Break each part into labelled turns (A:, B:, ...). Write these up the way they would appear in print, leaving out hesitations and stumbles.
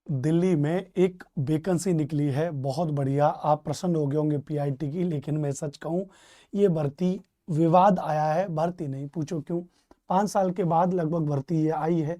A: दिल्ली में एक वैकेंसी निकली है, बहुत बढ़िया। आप प्रसन्न हो गए होंगे पीआईटी की, लेकिन मैं सच कहूँ ये भर्ती विवाद आया है, भर्ती नहीं। पूछो क्यों? 5 साल के बाद लगभग भर्ती ये आई है।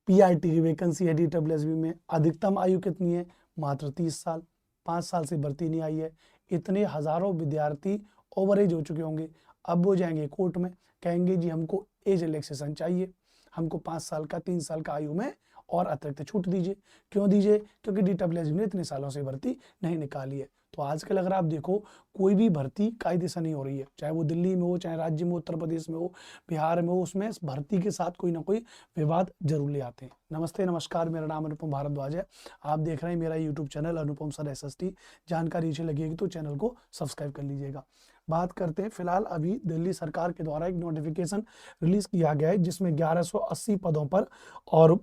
A: पीआईटी की वैकेंसी है डीडब्ल्यूएसबी में। अधिकतम आयु कितनी है? मात्र 30 साल। 5 साल से भर्ती नहीं आई है। इतने हजारों विद्यार्थी ओवर एज हो चुके होंगे। अब वो जाएंगे कोर्ट में, कहेंगे जी हमको एज रिलैक्सेशन चाहिए, हमको 5 साल का 3 साल का आयु में और अतिरिक्त छूट दीजिए। क्यों दीजिए? क्योंकि डीडब्ल्यूएसबी ने इतने सालों से भर्ती नहीं निकाली है। तो आजकल अगर आप देखो, कोई भी भर्ती कायदे से नहीं हो रही है, चाहे वो दिल्ली में हो, चाहे राज्य में, उत्तर प्रदेश में हो, बिहार में हो, उसमें भर्ती के साथ कोई ना कोई विवाद जरूर ले आते हैं। नमस्ते, नमस्कार, मेरा नाम अनुपम भारद्वाज है। आप देख रहे हैं मेरा यूट्यूब चैनल अनुपम सर एसएसटी। जानकारी अच्छी लगेगी तो चैनल को सब्सक्राइब कर लीजिएगा। बात करते हैं, फिलहाल अभी दिल्ली सरकार के द्वारा एक नोटिफिकेशन रिलीज किया गया है, जिसमें 1180 पदों पर और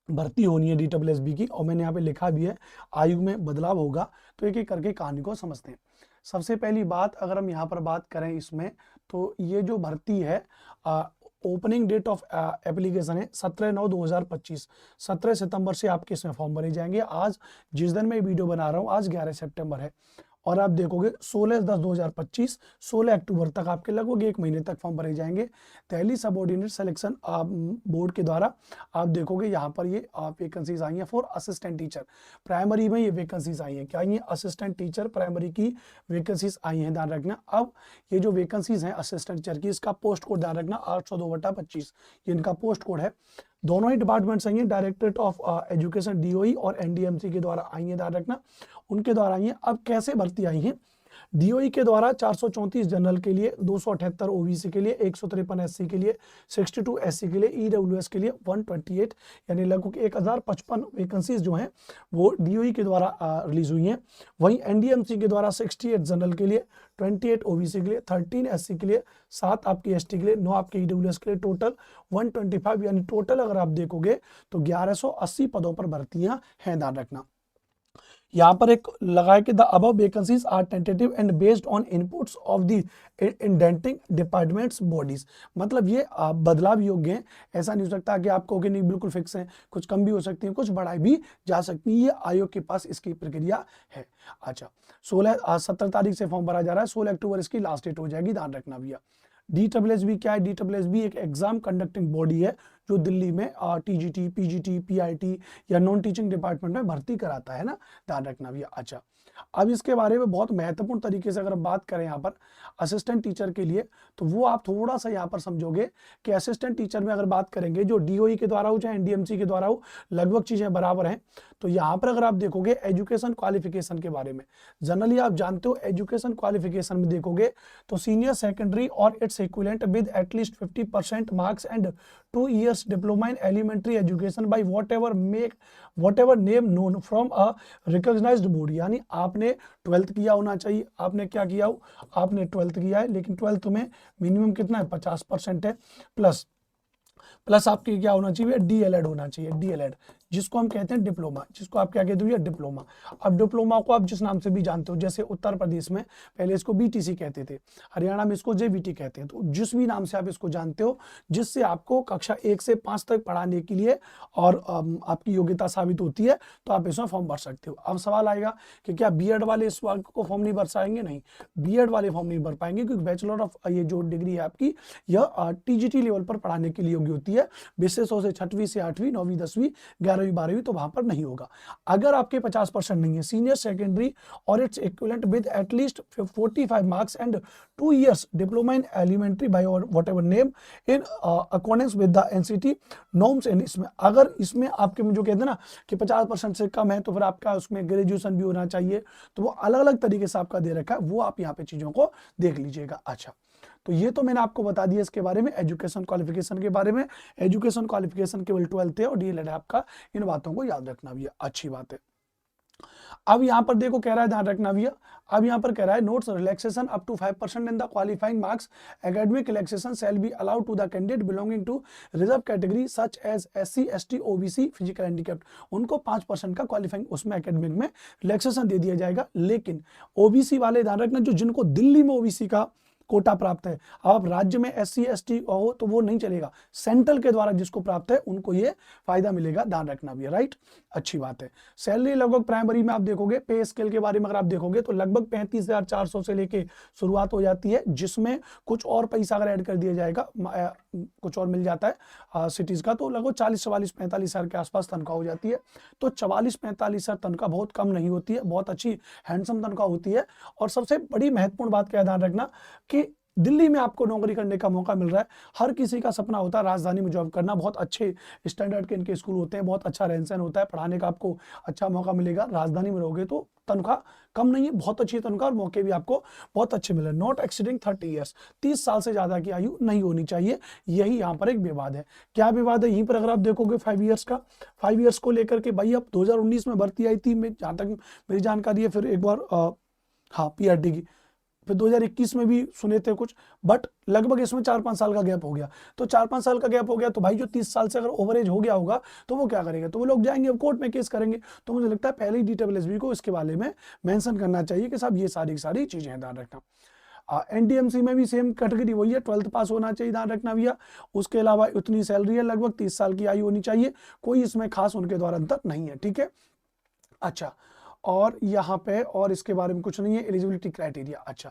A: भर्ती होनी है डीडब्ल्यूएसबी की। और मैंने यहाँ पे लिखा भी है आयु में बदलाव होगा। तो एक एक करके कहानी को समझते हैं। सबसे पहली बात, अगर हम यहाँ पर बात करें इसमें, तो ये जो भर्ती है, ओपनिंग डेट ऑफ एप्लीकेशन है 17/9/2025। 17 सितंबर से आपके इसमें फॉर्म भरे जाएंगे। आज जिस दिन मैं वीडियो बना रहा हूँ, आज 11 सितंबर है। और आप देखोगे 16/10/2025, 16 अक्टूबर तक आपके लगभग 1 महीने तक फॉर्म भरे जाएंगे। दिल्ली सबऑर्डिनेट सिलेक्शन बोर्ड के द्वारा आप देखोगे यहाँ पर ये वैकेंसीज आई हैं फॉर असिस्टेंट टीचर। प्राइमरी में ये वैकेंसीज आई हैं। क्या आई हैं? असिस्टेंट टीचर प्राइमरी की वैकेंसीज आई हैं, ध्यान रखना। अब ये जो वैकेंसीज हैं असिस्टेंट टीचर की, इसका पोस्ट कोड ध्यान रखना 802/25, ये इनका पोस्ट कोड है। दोनों ही डिपार्टमेंट्स आई हैं, डायरेक्टरेट ऑफ एजुकेशन डीओई और एनडीएमसी के द्वारा आई हैं, ध्यान रखना, उनके द्वारा आई हैं। अब कैसे भर्ती आई हैं? डीओई के द्वारा 434 जनरल के लिए, 278 ओबीसी के लिए, 153 एससी के लिए, 62 एससी के लिए, ईडब्ल्यूएस के लिए 128, यानी लगभग 1055 वैकेंसीज जो हैं वो डीओई के द्वारा रिलीज हुई हैं। वहीं एनडीएमसी के द्वारा 68 जनरल के लिए, 28 ओबीसी के लिए, 13 एससी के लिए, 7 आपकी एसटी के लिए, 9 आपके ईडब्ल्यूएस के लिए, टोटल 125, यानी टोटल अगर आप देखोगे तो 1180 पदों पर भर्तियां हैं, ध्यान रखना। यहाँ पर एक लगाए कि the above vacancies are tentative and based on inputs of the indenting departments bodies. मतलब ये बदलाव योग्य हैं। ऐसा नहीं हो सकता कि आपको कि नहीं बिल्कुल फिक्स है, कुछ कम भी हो सकती है, कुछ बढ़ाई भी जा सकती है। ये आयोग के पास इसकी प्रक्रिया है। अच्छा, 17 तारीख से फॉर्म भरा जा रहा है, 16 अक्टूबर इसकी लास्ट डेट हो जाएगी, ध्यान रखना भैया। डीडब्ल्यूएसबी क्या है? डीडब्ल्यूएसबी एक एग्जाम कंडक्टिंग बॉडी है जो दिल्ली में टीजीटी, पीजीटी, पीआईटी या नॉन टीचिंग डिपार्टमेंट में भर्ती कराता है ना, ध्यान रखना भैया। अच्छा, अब इसके बारे में बहुत महत्वपूर्ण तरीके से अगर बात करें यहाँ पर असिस्टेंट टीचर के लिए, तो वो आप थोड़ा सा यहाँ पर समझोगे कि असिस्टेंट टीचर में अगर बात करेंगे, जो डीओई के द्वारा हो चाहे एनडीएमसी के द्वारा हो, लगभग चीजें बराबर हैं। तो यहाँ पर अगर आप देखोगे एजुकेशन क्वालिफिकेशन के बारे में, जनरली आप जानते हो एजुकेशन क्वालिफिकेशन में देखोगे तो सीनियर सेकेंडरी और its equivalent with at least 50% marks and 2 years diploma in elementary education by whatever name known from a recognized board। यानी आपने 12th किया होना चाहिए। आपने क्या किया हो? आपने 12th किया है, लेकिन 12th में मिनिमम कितना है? 50% है। प्लस आपके क्या होना चाहिए? डीएलएड होना चाहिए। डीएलएड जिसको हम कहते हैं डिप्लोमा, जिसको आप क्या कहते हो? डिप्लोमा। अब डिप्लोमा को आप जिस नाम से भी जानते हो, जैसे उत्तर प्रदेश में पहले इसको बीटीसी कहते थे, हरियाणा में इसको जेबीटी कहते हैं, तो जिस भी नाम से आप इसको जानते हो, जिससे आपको कक्षा 1 से 5 तक पढ़ाने के लिए और आपकी योग्यता साबित होती है, तो आप इसमें फॉर्म भर सकते हो। अब सवाल आएगा कि क्या बीएड वाले इस वर्ग को फॉर्म नहीं भर पाएंगे? नहीं, बीएड वाले फॉर्म नहीं भर पाएंगे, क्योंकि बैचलर ऑफ ये जो डिग्री है आपकी, यह टीजीटी लेवल पर पढ़ाने के लिए योग्य होती है। विशेषों से 6वीं से 8वीं, 9वीं, 10वीं, 11वीं, 12वीं, तो वहां पर नहीं होगा। अगर आपके 50% नहीं है, सीनियर सेकेंडरी और its equivalent with at least 45 marks and 2 years diploma in elementary by whatever name in accordance with the NCTE norms. And इसमें अगर इसमें आपके जो कहते हैं ना कि 50% से कम है, तो फिर आपका उसमें ग्रेजुएशन भी होना चाहिए। तो वो अलग अलग तरीके से आपका दे रखा है, वो आप यहाँ पे चीजों को देख लीजिएगा। अच्छा, तो ये तो मैंने आपको बता दिया इसके बारे में, एजुकेशन क्वालिफिकेशन के बारे में। एजुकेशन क्वालिफिकेशन केवल 12th है और डीएलएड आपका, इन बातों को याद रखना भी अच्छी बात है। अब यहां पर देखो कह रहा है, ध्यान रखना भैया, अब यहां पर कह रहा है notes relaxation up to 5% in the qualifying marks academic relaxation shall be allowed to the candidate belonging to reserve category such as SC, ST, OBC, physical handicapped. उनको 5% का क्वालिफाइंग उसमें एकेडमिक में रिलैक्सेशन दे दिया जाएगा। लेकिन ओबीसी वाले ध्यान रखना, जो जिनको दिल्ली में ओबीसी का कोटा प्राप्त है। अब आप राज्य में SC ST हो तो वो नहीं चलेगा, सेंट्रल के द्वारा जिसको प्राप्त है उनको ये फायदा मिलेगा, ध्यान रखना भी है, राइट। अच्छी बात है। सैलरी लगभग प्राइमरी में आप देखोगे, पे स्केल के बारे में अगर आप देखोगे तो लगभग 35,400 से लेके शुरुआत हो जाती है, जिसमें कुछ और पैसा अगर ऐड कर दिया जाएगा, कुछ और मिल जाता है सिटीज का, तो लगभग 40-45-45 हज़ार के आसपास तनख्वाह हो जाती है। तो 44-45 हज़ार तनख्वाह बहुत कम नहीं होती है, बहुत अच्छी हैंडसम तनख्वाह होती है। और सबसे बड़ी महत्वपूर्ण बात क्या है, ध्यान रखना कि दिल्ली में आपको नौकरी करने का मौका मिल रहा है। हर किसी का सपना होता है राजधानी में जॉब करना, बहुत अच्छे स्टैंडर्ड के इनके स्कूल होते हैं, बहुत अच्छा रहन सहन होता है, पढ़ाने का आपको अच्छा मौका मिलेगा। राजधानी में रहोगे तो तनख्वाह कम नहीं है, बहुत अच्छी तनख्वाह और मौके भी आपको बहुत अच्छे मिले। नॉट एक्सीडिंग 30 ईयर्स, 30 साल से ज्यादा की आयु नहीं होनी चाहिए, यही यहाँ पर एक विवाद है। क्या विवाद है, यहीं पर अगर आप देखोगे 5 ईयर्स का, 5 ईयर्स को लेकर के भाई अब 2019 में भर्ती आई थी, जहां तक मेरी जानकारी है, फिर एक बार हाँ PRT की, फिर 2021 में भी सुने थे कुछ, बट लगभग इसमें 4-5 साल का गैप हो गया। तो 4-5 साल का गैप हो गया तो भाई जो 30 साल से अगर ओवरेज हो गया होगा तो वो क्या करेगा, तो वो लोग जाएंगे अब कोर्ट में केस करेंगे। तो मुझे लगता है पहले ही DSSB को इसके बारे में मेंशन करना चाहिए कि साहब ये सारी चीजें हैं, ध्यान रखना। NDMC में भी सेम कैटेगरी वही है, 12th पास होना चाहिए, ध्यान रखना भैया। उसके अलावा उतनी सैलरी है, लगभग 30 साल की आयु होनी चाहिए, कोई इसमें खास उनके द्वारा अंतर नहीं है, ठीक है। अच्छा, और यहाँ पे और इसके बारे में कुछ नहीं है, एलिजिबिलिटी क्राइटेरिया। अच्छा,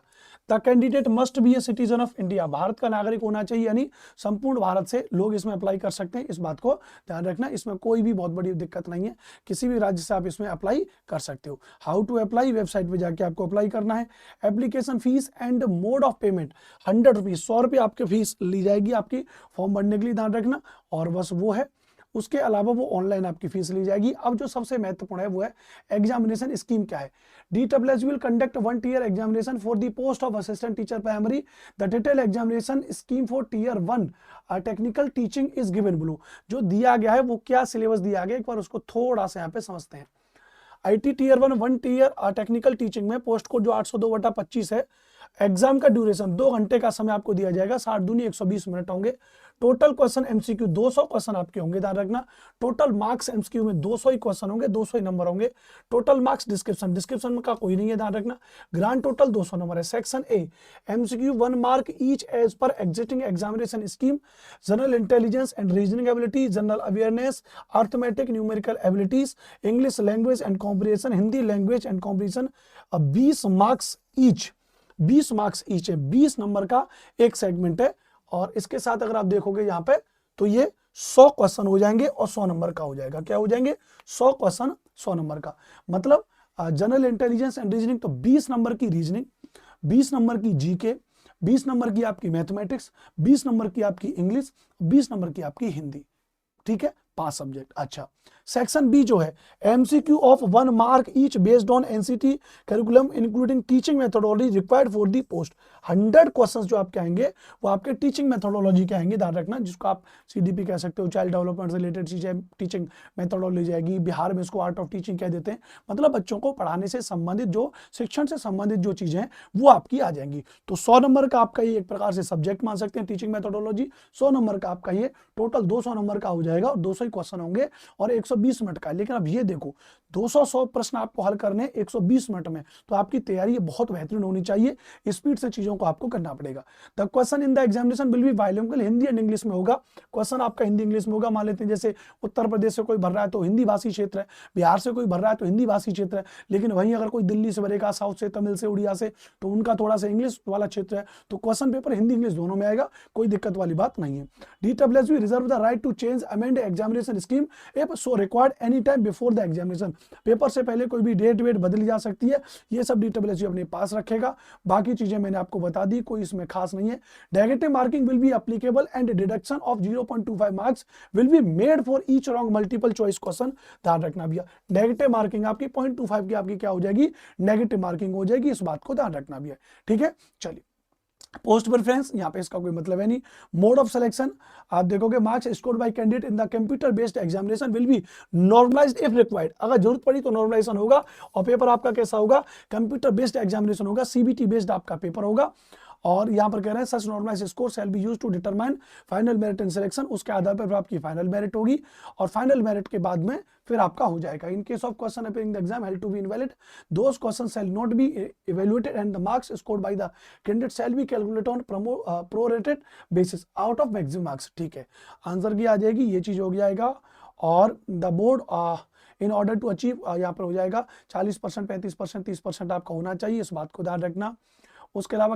A: the candidate must be a citizen of India, Bharat का नागरिक होना चाहिए, यानी संपूर्ण भारत से लोग इसमें अप्लाई कर सकते हैं, इस बात को ध्यान रखना। इसमें कोई भी बहुत बड़ी दिक्कत नहीं है, किसी भी राज्य से आप इसमें अप्लाई कर सकते हो। हाउ टू अप्लाई, वेबसाइट पे जाके आपको अप्लाई करना है। Application fees and mode of payment 100 rupees, 100 रुपये आपकी फीस ली जाएगी आपकी फॉर्म भरने के लिए, ध्यान रखना। और बस वो है, उसके अलावा वो ऑनलाइन आपकी फीस ली जाएगी। अब जो सबसे महत्वपूर्ण है वो है एग्जामिनेशन स्कीम क्या है। DSSB will conduct 1 tier examination for the post of assistant teacher primary. The detail examination scheme for Tier 1 technical teaching is given below. जो दिया गया है वो क्या सिलेबस दिया गया, एक बार उसको थोड़ा सा यहाँ पे समझते हैं। IT Tier 1 tier technical teaching में पोस्ट कोड जो 802/25 है, एग्जाम का ड्यूरेशन 2 घंटे का समय आपको दिया जाएगा, 60 दूनी 120 मिनट होंगे। टोटल क्वेश्चन MCQ 200 क्वेश्चन आपके होंगे, ध्यान रखना। टोटल मार्क्स MCQ में 200 ही क्वेश्चन होंगे, 200 ही नंबर होंगे। टोटल मार्क्स डिस्क्रिप्शन का कोई नहीं है, ध्यान रखना। ग्रांड टोटल 200 नंबर है। Section A MCQ 1 mark each as per existing examination scheme. General intelligence and reasoning ability, general awareness, arithmetic numerical abilities, English language and comprehension, Hindi language and comprehension. 20 marks each, 20 marks each है, 20 number का एक segment है। और इसके साथ अगर आप देखोगे यहाँ पे तो ये 100 क्वेश्चन हो जाएंगे और 100 नंबर का हो जाएगा। क्या हो जाएंगे, 100 क्वेश्चन 100 नंबर का। मतलब जनरल इंटेलिजेंस एंड रीजनिंग तो 20 नंबर की रीजनिंग, 20 नंबर की GK, 20 नंबर की आपकी मैथमेटिक्स, 20 नंबर की आपकी इंग्लिश, 20 नंबर की आपकी हिंदी, ठीक है, 5 सब्जेक्ट। अच्छा, सेक्शन B जो है MCQ of 1 mark each based on NCT curriculum including teaching methodology required for the post. 100 questions जो आपके आएंगे वो आपके टीचिंग मेथोडोलॉजी के आएंगे, ध्यान रखना, जिसको आप CDP कह सकते हो, चाइल्ड डेवलपमेंट से रिलेटेड चीजें टीचिंग मेथोडोलॉजी आएगी। बिहार में इसको आर्ट ऑफ टीचिंग कह देते हैं, मतलब बच्चों को पढ़ाने से संबंधित, जो शिक्षण से संबंधित जो चीजें हैं वो आपकी आ जाएंगी। तो 100 नंबर का आपका ये एक प्रकार से सब्जेक्ट मान सकते हैं, टीचिंग मेथोडोलॉजी। 100 नंबर का आपका ये टोटल 200 नंबर का हो जाएगा और 200 ही क्वेश्चन होंगे और 120 मिनट का। लेकिन अब ये देखो 200 प्रश्न आपको हल करने 120 मिनट में, तो आपकी तैयारी बहुत बेहतरीन होनी चाहिए, स्पीड से चीजों को आपको करना पड़ेगा। The question in the examination will B bilingual, Hindi and English में होगा। क्वेश्चन आपका हिंदी इंग्लिश में होगा। मान लेते हैं जैसे उत्तर प्रदेश से कोई भर रहा है तो हिंदी भाषी क्षेत्र है, बिहार से कोई भर रहा है तो हिंदी भाषी क्षेत्र है। लेकिन वहीं अगर कोई दिल्ली से भरेगा, साउथ से, तमिल से, उड़िया से, तो उनका थोड़ा सा इंग्लिश वाला क्षेत्र है, तो क्वेश्चन पेपर हिंदी इंग्लिश दोनों में आएगा, कोई दिक्कत वाली बात नहीं है। DSSB reserve the right to change amend examination scheme if so required any time before the examination. Paper से पहले कोई भी डेट वेट बदली जा सकती है, ये सब DSSB अपने पास रखेगा। बाकी चीजें मैंने आपको बता दी, कोई इसमें खास नहीं है। Negative marking will be applicable and deduction of 0.25 marks will be made for each wrong multiple choice question, ध्यान रखना भैया। नेगेटिव मार्किंग आपकी 0.25 की आपकी क्या हो जाएगी, नेगेटिव मार्किंग हो जाएगी, इस बात को ध्यान रखना भैया, ठीक है। चलिए, पोस्ट प्रेफरेंस, यहाँ पे इसका कोई मतलब है नहीं। मोड ऑफ सिलेक्शन आप देखोगे, marks scored by candidate in the computer based examination will be normalised if required. अगर जरूरत पड़ी तो नॉर्मलाइजेशन होगा और पेपर आपका कैसा होगा, कंप्यूटर बेस्ड एग्जामिनेशन होगा, CBT बेस्ड आपका पेपर होगा। और यहाँ पर कह रहे हैं such normalize score shall be used to determine final merit in selection, उसके आधार पर आपकी फाइनल मेरिट होगी और फाइनल मेरिट के बाद में फिर आपका हो जाएगा। In case of question appearing the exam held to be invalid, those question shall not be evaluated and the marks scored by the candidate shall be calculated on prorated basis out of maximum marks. ठीक है, answer की आ जाएगी, ये चीज हो जाएगा। और the board in order to achieve यहाँ पर हो जाएगा 40%, 35%, 30% आपका होना चाहिए, इस बात को ध्यान रखना। उसके अलावा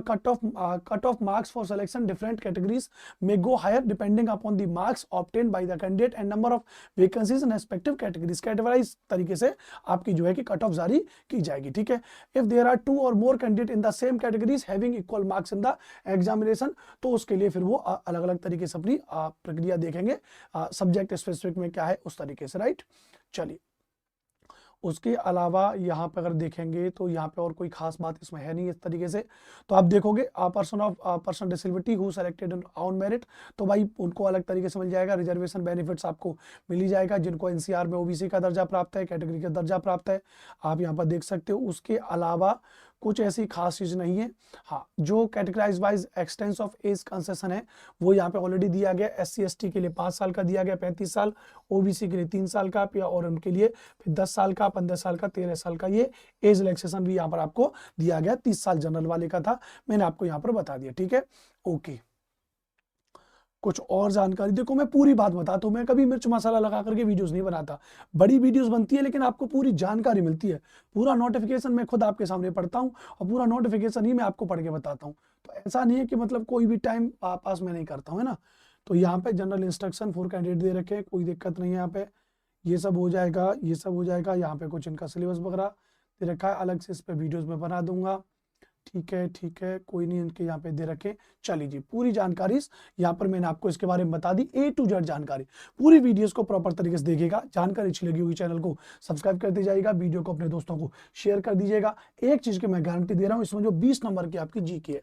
A: cut off marks for selection different categories में go higher depending upon the marks obtain by the candidate and number of vacancies in respective categories. Categorize तरीके से आपकी जो है कि कट ऑफ जारी की जाएगी। ठीक है, इफ देयर आर 2 और more candidate in the same categories having equal marks in the examination, तो उसके लिए फिर वो अलग अलग तरीके से अपनी प्रक्रिया देखेंगे, सब्जेक्ट स्पेसिफिक में क्या है उस तरीके से। राइट, चलिए उसके अलावा यहाँ पे अगर देखेंगे तो यहाँ पे और कोई खास बात इसमें है नहीं इस तरीके से। तो आप देखोगे person disability who selected on merit, तो भाई उनको अलग तरीके से मिल जाएगा, रिजर्वेशन बेनिफिट्स आपको मिल ही जाएगा। जिनको एनसीआर में ओबीसी का दर्जा प्राप्त है, कैटेगरी का दर्जा प्राप्त है, आप यहाँ पर देख सकते हो। उसके अलावा कुछ ऐसी खास चीज नहीं है। हाँ, जो categorise wise extents of age concession है वो यहाँ पे ऑलरेडी दिया गया। SC ST के लिए 5 साल का दिया गया, 35 साल, ओबीसी के लिए 3 साल का, और उनके लिए फिर 10 साल का, 15 साल का, 13 साल का ये एज रिलैक्सेशन भी यहाँ पर आपको दिया गया। 30 साल जनरल वाले का था, मैंने आपको यहाँ पर बता दिया। ठीक है, ओके। कुछ और जानकारी देखो, मैं पूरी बात बताता हूँ, मैं कभी मिर्च मसाला लगा करके वीडियोस नहीं बनाता। बड़ी वीडियोस बनती है लेकिन आपको पूरी जानकारी मिलती है, पूरा नोटिफिकेशन मैं खुद आपके सामने पढ़ता हूँ और पूरा नोटिफिकेशन ही मैं आपको पढ़ के बताता हूँ। तो ऐसा नहीं है कि मतलब कोई भी टाइम पास में नहीं करता हूँ, है ना। तो यहाँ पे जनरल इंस्ट्रक्शन फॉर कैंडिडेट दे रखे हैं, कोई दिक्कत नहीं है यहाँ पे, ये सब हो जाएगा, ये सब हो जाएगा। यहाँ पे कुछ इनका सिलेबस वगैरह दे रखा है, अलग से इस पे वीडियोस में बना दूंगा। ठीक है, कोई नहीं, इनके यहाँ पे दे रखे। चलिए जी, पूरी जानकारी यहाँ पर मैंने आपको इसके बारे में बता दी, A to Z जानकारी। पूरी वीडियोस को प्रॉपर तरीके से देखिएगा। जानकारी अच्छी लगी हुई चैनल को सब्सक्राइब कर दीजिएगा, वीडियो को अपने दोस्तों को शेयर कर दीजिएगा। एक चीज की मैं गारंटी दे रहा हूँ, इसमें जो 20 नंबर की आपकी जीके है,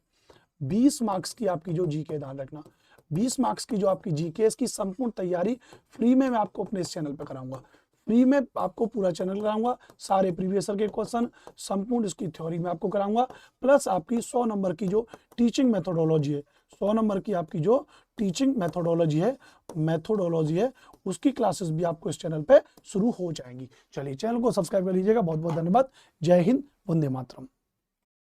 A: 20 मार्क्स की आपकी जो जीके है, ध्यान रखना 20 मार्क्स की जो आपकी जीके है, इसकी संपूर्ण तैयारी फ्री में मैं आपको अपने इस चैनल पर कराऊंगा। फ्री में आपको पूरा चैनल कराऊंगा, सारे प्रीवियस ईयर के क्वेश्चन संपूर्ण इसकी थ्योरी में आपको कराऊंगा, प्लस आपकी 100 नंबर की जो टीचिंग मेथोडोलॉजी है, 100 नंबर की आपकी जो टीचिंग मेथोडोलॉजी है उसकी क्लासेस भी आपको इस चैनल पे शुरू हो जाएंगी। चलिए, चैनल को सब्सक्राइब कर लीजिएगा। बहुत बहुत धन्यवाद। जय हिंद, वंदे मातरम।